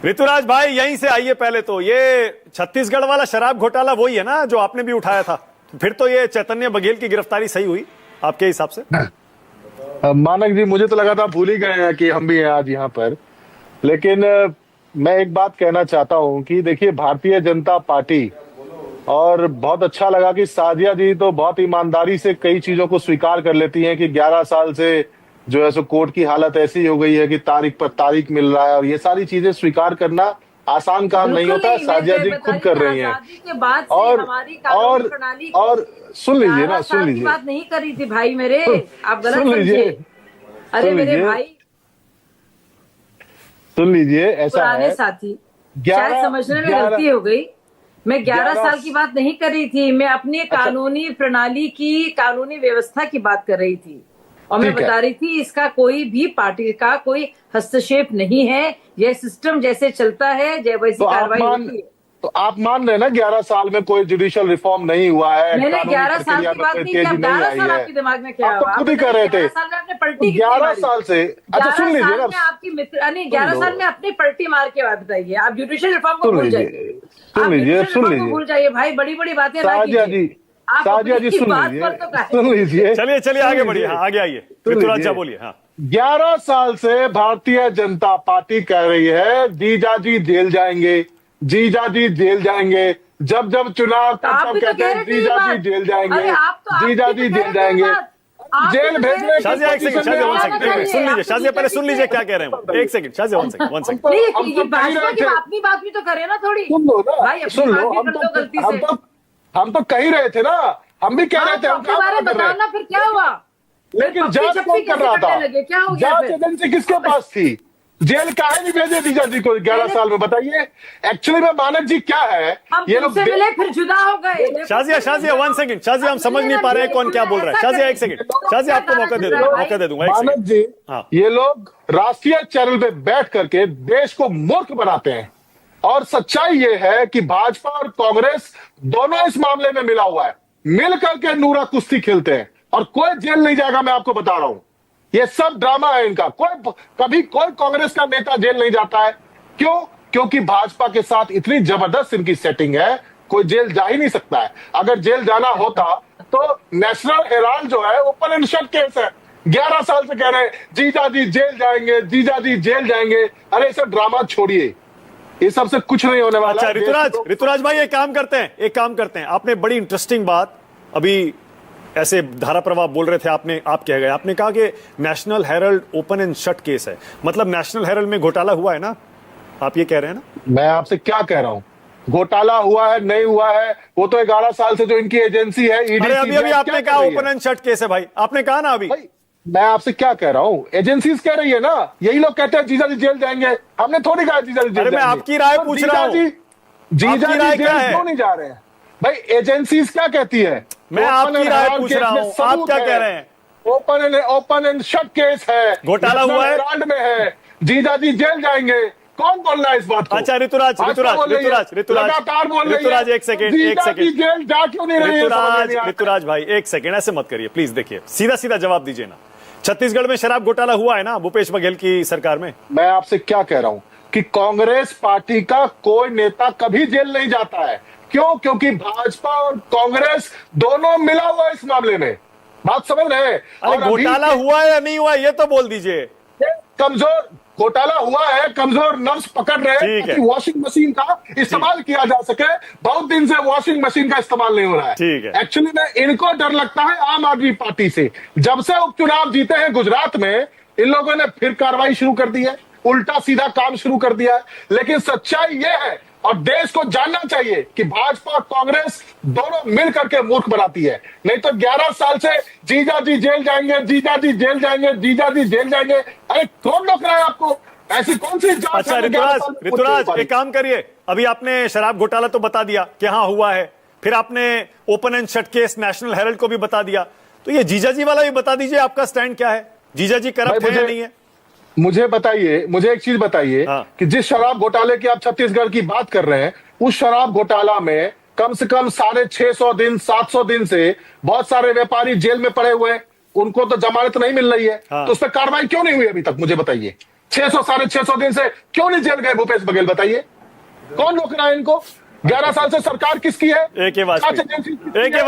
ऋतुराज भाई यहीं से आइए। पहले तो ये छत्तीसगढ़ वाला शराब घोटाला वही है ना जो आपने भी उठाया था? फिर तो ये चैतन्य बघेल की गिरफ्तारी सही हुई आपके हिसाब से? मानक जी, मुझे तो लगा था भूल ही गए हैं कि हम भी हैं आज यहाँ पर। लेकिन मैं एक बात कहना चाहता हूँ कि देखिए, भारतीय जनता पार्टी, और बहुत अच्छा लगा कि साजिया जी तो बहुत ईमानदारी से कई चीजों को स्वीकार कर लेती हैं कि 11 साल से जो है सो कोर्ट की हालत ऐसी हो गई है कि तारीख पर तारीख मिल रहा है, और ये सारी चीजें स्वीकार करना आसान काम नहीं होता है। साजिया जी खुद कर रही हैं। के बाद से और हमारी कानूनी प्रणाली सुन लीजिए ना, सुन लीजिए, बात नहीं करी थी भाई मेरे, आप गलत सुन लीजिए, समझे। अरे मेरे भाई, सुन लीजिए, ऐसा पुराने है साथी, शायद समझने में गलती हो गई। मैं 11 साल की बात नहीं कर रही थी, मैं अपनी कानूनी प्रणाली की, कानूनी व्यवस्था की बात कर रही थी। और मैं बता रही थी इसका कोई भी पार्टी का कोई हस्तक्षेप नहीं है, यह सिस्टम जैसे चलता है वैसी कार्रवाई होती है। तो आप मान रहे हैं ना 11 साल में कोई जुडिशियल रिफॉर्म नहीं हुआ है? मैंने 11 साल की बात नहीं की, 11 साल आपके दिमाग में क्या हुआ? आप खुद ही कर रहे थे। 11 साल में आपने पलटी 11 साल से, अच्छा सुन लीजिए ना, आपकी मित्र, नहीं 11 साल में अपनी पलटी मार के बात बताइए। आप जुडिशियल रिफॉर्म को भूल जाइए, सुन लीजिए, भूल जाइए भाई, बड़ी बड़ी बातें साजिया जी, साजिया जी सुन लीजिए, चलिए चलिए आगे बढ़िए। हाँ, आगे आइए ऋतुराज जी, बोलिए। हाँ, 11 साल से भारतीय जनता पार्टी कह रही है जीजा जी जेल जाएंगे, जीजा जी जेल जाएंगे। जब जब चुनाव तब कहते हैं जीजा जी जेल जाएंगे, जीजा जी जेल जाएंगे। जेल भेजने शाजिया एक सेकंड, शाजिया वन सेकंड सुन लीजिए। शाजिया पहले सुन लीजिए क्या कह रहे हैं। एक सेकंड शाजिया, वन सेकंड अपनी बात भी तो करे ना थोड़ी। सुन लो ना, भाई सुन लो, हम तो कह ही रहे थे ना, हम भी कह रहे थे हम बारे बताओ ना, फिर क्या हुआ? लेकिन जांच कौन कर रहा था? क्या हो गया? जांच एजेंसी किसके पास थी? जेल काहे नहीं भेजे जीजा जी को 11 साल में, बताइए। एक्चुअली में मानक जी क्या है, ये लोग मिले फिर जुदा हो गए। शाजिया वन सेकंड, शाजिया हम समझ नहीं पा रहे हैं कौन क्या बोल रहा है। शाजिया एक सेकंड, शाजिया आपको मौका दे दूंगा। मानक जी, हाँ, ये लोग राष्ट्रीय चैनल पे बैठ करके देश को मूर्ख बनाते हैं, और सच्चाई ये है कि भाजपा और कांग्रेस दोनों इस मामले में मिला हुआ है, मिल करके नूरा कुश्ती खेलते हैं, और कोई जेल नहीं जाएगा। मैं आपको बता रहा हूं, ये सब ड्रामा है इनका। कभी कोई कांग्रेस का नेता जेल नहीं जाता है। क्यों? क्योंकि भाजपा के साथ इतनी जबरदस्त इनकी सेटिंग है, कोई जेल जा ही नहीं सकता है। अगर जेल जाना होता तो नेशनल हेराल्ड जो है ओपन एंड शट केस है। 11 साल से कह रहे हैं जीजा जी जेल जाएंगे, जीजा जी जेल जाएंगे। अरे सब ड्रामा छोड़िए, ये सबसे कुछ नहीं होने वाला। अच्छा ऋतुराज भाई, एक काम करते हैं। आपने बड़ी इंटरेस्टिंग बात अभी ऐसे धारा प्रवाह बोल रहे थे, आप कह गए, आपने कहा कि national Herald open and shut case है। मतलब नेशनल हेराल्ड में घोटाला हुआ है ना, आप ये कह रहे हैं ना? मैं आपसे क्या कह रहा हूं, घोटाला हुआ है नहीं हुआ है, वो तो 11 साल से जो इनकी एजेंसी है ईडी। अभी आपने कहा ओपन एंड शट केस है भाई, आपने कहा ना अभी। मैं आपसे क्या कह रहा हूं, एजेंसीज कह रही है ना, यही लोग कहते हैं जीजा जी जेल जाएंगे। हमने थोड़ी कहा जीजा जी जेल जाएंगे। मैं आपकी राय पूछ रहा हूं, जीजा जी जेल क्यों नहीं जा रहे हैं भाई? एजेंसीज क्या कहती है? मैं आपकी राय पूछ रहा हूं, आप क्या कह रहे हैं? ओपन एंड शट केस है, घोटाला हुआ है, में है, जीजा जी जेल जाएंगे। कौन बोल रहा है इस बात को? अच्छा ऋतुराज लगातार बोल रही है। एक सेकंड जेल जा क्यों नहीं रही? ऋतुराज भाई एक सेकंड, ऐसे मत करिए प्लीज। देखिए सीधा जवाब दीजिए ना। छत्तीसगढ़ में शराब घोटाला हुआ है ना भूपेश बघेल की सरकार में? मैं आपसे क्या कह रहा हूं कि कांग्रेस पार्टी का कोई नेता कभी जेल नहीं जाता है। क्यों? क्योंकि भाजपा और कांग्रेस दोनों मिला हुआ इस मामले में। बात समझ रहे हैं? और घोटाला हुआ है या नहीं हुआ ये तो बोल दीजिए। कमजोर घोटाला हुआ है, कमजोर नर्व्स पकड़ रहे हैं कि वॉशिंग मशीन का इस्तेमाल किया जा सके। बहुत दिन से वॉशिंग मशीन का इस्तेमाल नहीं हो रहा है। ठीक है। एक्चुअली में इनको डर लगता है आम आदमी पार्टी से। जब से उपचुनाव जीते हैं गुजरात में, इन लोगों ने फिर कार्रवाई शुरू कर दी है, उल्टा सीधा काम शुरू कर दिया है। लेकिन सच्चाई ये है, और देश को जानना चाहिए कि भाजपा और कांग्रेस दोनों मिल करके मूर्ख बनाती है। नहीं तो 11 साल से जीजा जी जेल जाएंगे, जीजा जी जेल जाएंगे, जीजा जी जेल जाएंगे। अरे कौन रोक रहा है आपको? ऐसी कौन सी जांच? अच्छा ऋतुराज एक काम करिए, अभी आपने शराब घोटाला तो बता दिया कि हाँ हुआ है, फिर आपने open and shut case national Herald को भी बता दिया, तो ये जीजा जी वाला भी बता दीजिए, आपका स्टैंड क्या है? जीजा जी करप्ट है या नहीं है? मुझे बताइए, मुझे एक चीज बताइए कि जिस शराब घोटाले की आप छत्तीसगढ़ की बात कर रहे हैं, उस शराब घोटाला में कम से कम 650 दिन 700 दिन से बहुत सारे व्यापारी जेल में पड़े हुए हैं, उनको तो जमानत नहीं मिल रही है। तो उस पर कार्रवाई क्यों नहीं हुई अभी तक? मुझे बताइए। 600 650 दिन से क्यों नहीं जेल गए भूपेश बघेल, बताइए कौन रोक रहा है इनको? 11 साल से सरकार किसकी है? ए के वाजपेयी। जांच एजेंसी किसकी है?